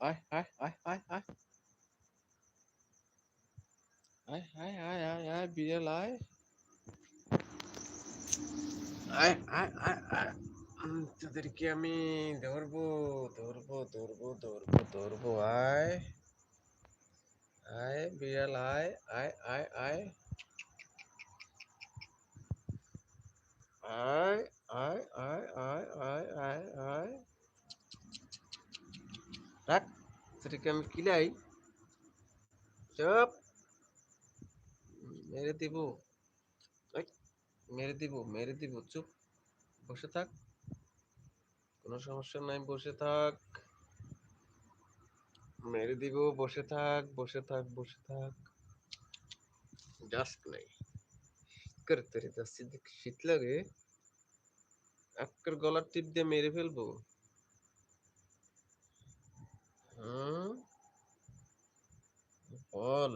আয় আয় আয় আয় আয় আয় আয় আয় আয় আয় বিড়াল আয় আয় আয় আয় আয় তোদেরকে আমি ধরবো ধরবো ধরবো ধরবো ধরবো আয় আয় বিড়াল আয় আয় আয় আয় আয় আয় আয় আয় আয় আয় আয় রাখ তোদেরকে আমি কিলাই চুপ মেরে দিব এই, মেরে দিব চুপ বসে থাক কোনো সমস্যা নাই বসে থাক মেরে দিব বসে থাক বসে থাক বসে থাক জাস্ট নাই করতে রে যাচ্ছি শীত লাগে আক্কের গলার টিপ দিয়ে মেরে ফেলবো হুম বল